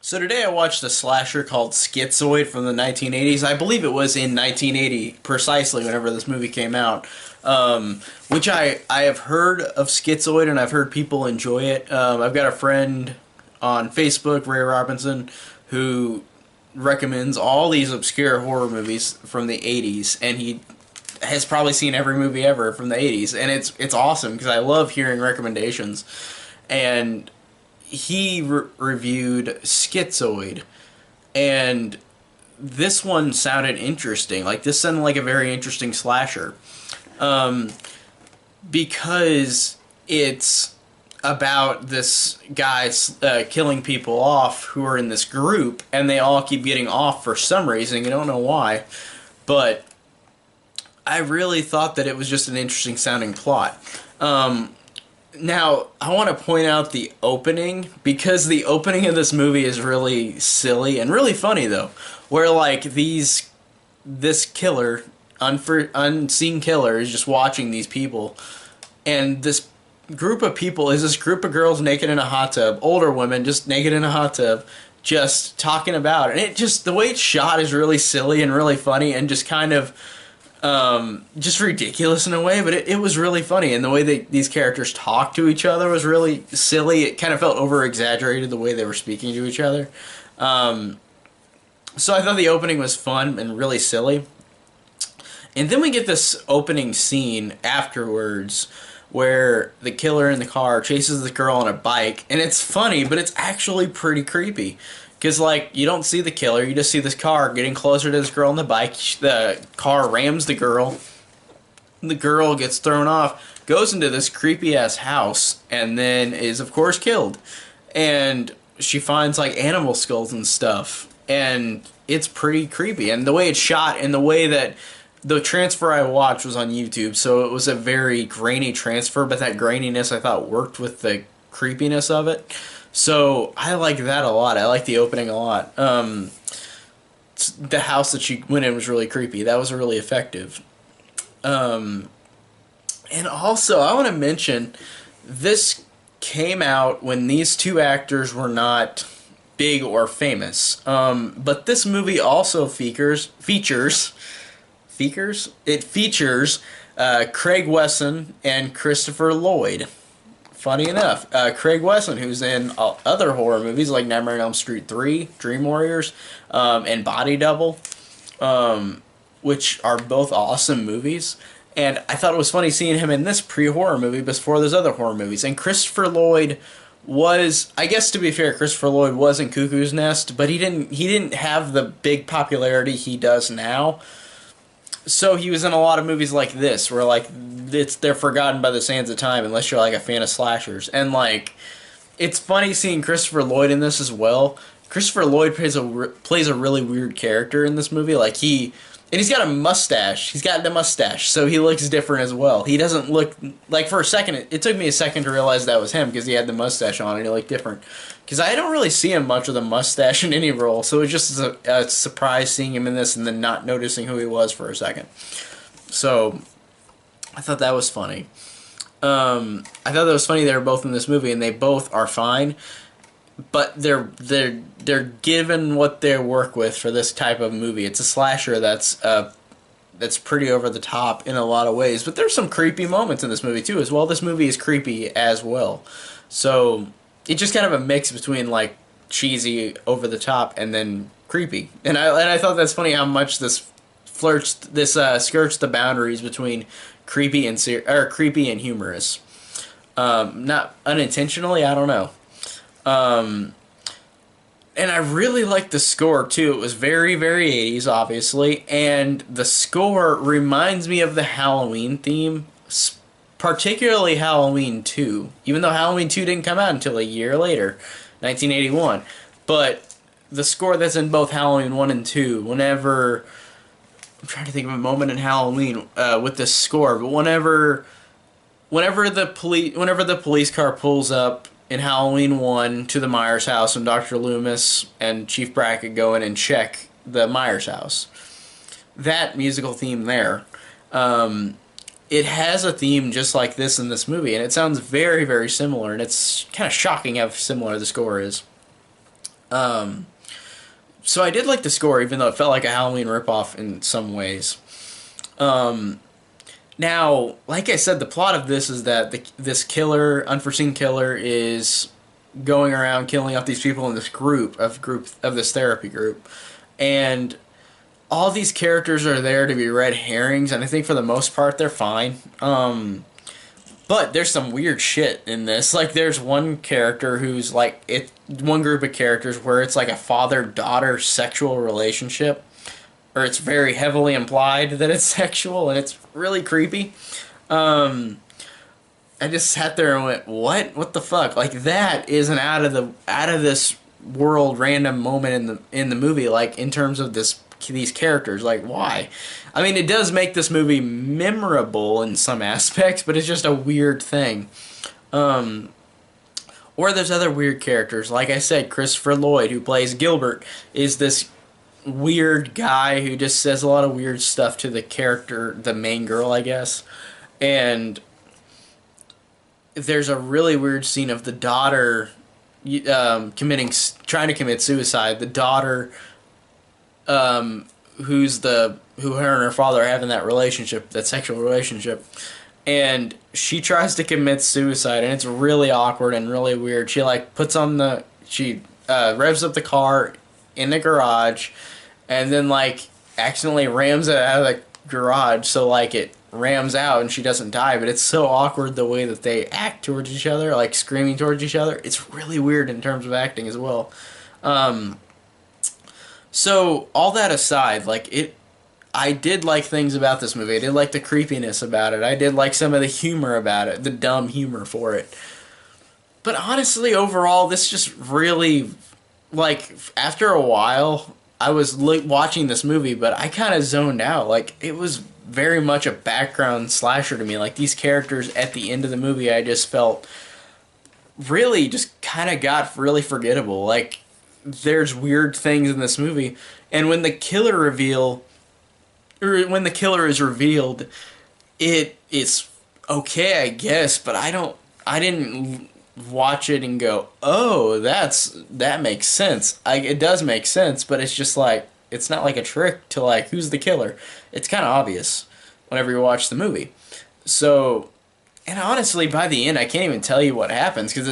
So today I watched a slasher called Schizoid from the 1980s. I believe it was in 1980 precisely whenever this movie came out. Which I have heard of Schizoid and I've heard people enjoy it. I've got a friend on Facebook, Ray Robinson, who recommends all these obscure horror movies from the 80s, and he has probably seen every movie ever from the 80s, and it's awesome because I love hearing recommendations. And he reviewed Schizoid, and this one sounded interesting. Like, this sounded like a very interesting slasher, because it's about this guy killing people off who are in this group, and they all keep getting off for some reason. You don't know why, but I really thought that it was just an interesting sounding plot. Now, I want to point out the opening, because the opening of this movie is really silly and really funny, though. Where, like, this killer, unseen killer, is just watching these people, and this group of people is this group of girls naked in a hot tub, older women just naked in a hot tub, just talking about it. And it just, the way it's shot is really silly and really funny and just kind of just ridiculous in a way, but it was really funny, and the way these characters talk to each other was really silly. It kind of felt over-exaggerated the way they were speaking to each other. So I thought the opening was fun and really silly. And then we get this opening scene afterwards where the killer in the car chases the girl on a bike, and it's funny, but it's actually pretty creepy. Because, like, you don't see the killer, you just see this car getting closer to this girl on the bike. The car rams the girl gets thrown off, goes into this creepy-ass house, and then is, of course, killed. And she finds, like, animal skulls and stuff, and it's pretty creepy. And the way it's shot, and the way that the transfer I watched was on YouTube, so it was a very grainy transfer, but that graininess I thought worked with the creepiness of it. So I like that a lot. I like the opening a lot. The house that she went in was really creepy. That was really effective. And also, I want to mention, this came out when these two actors were not big or famous. But this movie also features Craig Wesson and Christopher Lloyd. Funny enough, Craig Wesson, who's in other horror movies like Nightmare on Elm Street 3, Dream Warriors, and Body Double, which are both awesome movies. And I thought it was funny seeing him in this pre-horror movie before those other horror movies. And Christopher Lloyd was, I guess to be fair, Christopher Lloyd was in Cuckoo's Nest, but he didn't have the big popularity he does now. So he was in a lot of movies like this, where, like, they're forgotten by the sands of time unless you're, like, a fan of slashers. And, like, it's funny seeing Christopher Lloyd in this as well. Christopher Lloyd plays a really weird character in this movie. Like, he's got a mustache. He's got the mustache, so he looks different as well. He doesn't look, like, for a second, it took me a second to realize that was him, because he had the mustache on and he looked different. Because I don't really see him much with a mustache in any role, so it was just a surprise seeing him in this and then not noticing who he was for a second. So I thought that was funny. I thought that was funny they were both in this movie, and they both are fine, but they're given what they work with for this type of movie. It's a slasher that's pretty over the top in a lot of ways, but there's some creepy moments in this movie too as well. This movie is creepy as well, so it's just kind of a mix between, like, cheesy, over the top, and then creepy. And I thought that's funny how much this skirts the boundaries between creepy and humorous. Not unintentionally, I don't know. And I really liked the score too. It was very, very 80s, obviously, and the score reminds me of the Halloween theme, particularly Halloween 2, even though Halloween 2 didn't come out until a year later, 1981. But the score that's in both Halloween 1 and 2, whenever, I'm trying to think of a moment in Halloween with this score, but whenever the police car pulls up in Halloween 1 to the Myers house, and Dr. Loomis and Chief Brackett go in and check the Myers house, that musical theme there, it has a theme just like this in this movie, and it sounds very, very similar, and it's kind of shocking how similar the score is. So I did like the score, even though it felt like a Halloween ripoff in some ways. Now, like I said, the plot of this is that this killer, unforeseen killer, is going around killing off these people in this group of this therapy group, and all these characters are there to be red herrings, and I think for the most part they're fine. But there's some weird shit in this. Like, there's one character who's like one group of characters where it's like a father-daughter sexual relationship, or it's very heavily implied that it's sexual, and it's really creepy. I just sat there and went, "What? What the fuck?" Like, that is an out of this world random moment in the movie. Like, in terms of these characters, like, why? I mean, it does make this movie memorable in some aspects, but it's just a weird thing. Or there's other weird characters. Like I said, Christopher Lloyd, who plays Gilbert, is this weird guy who just says a lot of weird stuff to the character, the main girl, I guess. And there's a really weird scene of the daughter trying to commit suicide. The daughter, who her and her father are having that relationship, that sexual relationship, and she tries to commit suicide, and it's really awkward and really weird. She like revs up the car in the garage, and then like accidentally rams it out of the garage, so like it rams out and she doesn't die. But it's so awkward the way that they act towards each other, like screaming towards each other. It's really weird in terms of acting as well. So all that aside, I did like things about this movie. I did like the creepiness about it. I did like some of the humor about it, the dumb humor for it. But honestly, overall, this just really, like, after a while, I was watching this movie, but I kind of zoned out. Like, it was very much a background slasher to me. Like, these characters at the end of the movie, I just felt really just kind of got really forgettable. Like, there's weird things in this movie, and when the killer is revealed, it's okay, I guess, but I didn't watch it and go, "Oh, that makes sense." It does make sense, but it's just like, it's not like a trick to like, who's the killer? It's kind of obvious whenever you watch the movie. So, and honestly, by the end, I can't even tell you what happens, because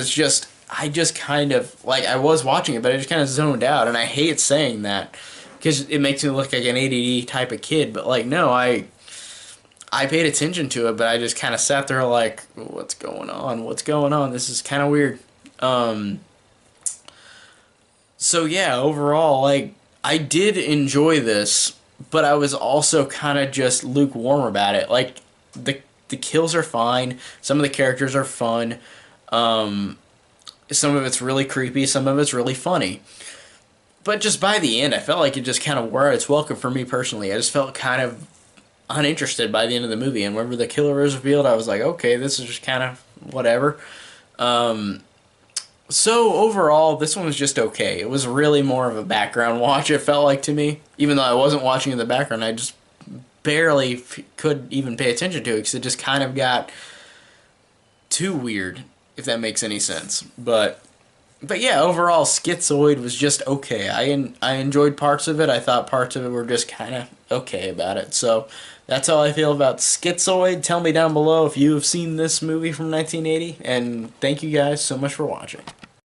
I just kind of, like, I was watching it, but I just kind of zoned out, and I hate saying that, because it makes me look like an ADD type of kid, but, like, no, I paid attention to it, but I just kind of sat there like, what's going on? What's going on? This is kind of weird. So, yeah, overall, like, I did enjoy this, but I was also kind of just lukewarm about it. Like, the kills are fine. Some of the characters are fun. Some of it's really creepy. Some of it's really funny. But just by the end, I felt like it just kind of wore its welcome for me personally. I just felt kind of uninterested by the end of the movie. And whenever the killer was revealed, I was like, okay, this is just kind of whatever. So overall, this one was just okay. It was really more of a background watch, it felt like to me. Even though I wasn't watching in the background, I just barely could even pay attention to it, because it just kind of got too weird, if that makes any sense. But yeah, overall, Schizoid was just okay. I enjoyed parts of it. I thought parts of it were just kind of okay about it. So that's how I feel about Schizoid. Tell me down below if you have seen this movie from 1980. And thank you guys so much for watching.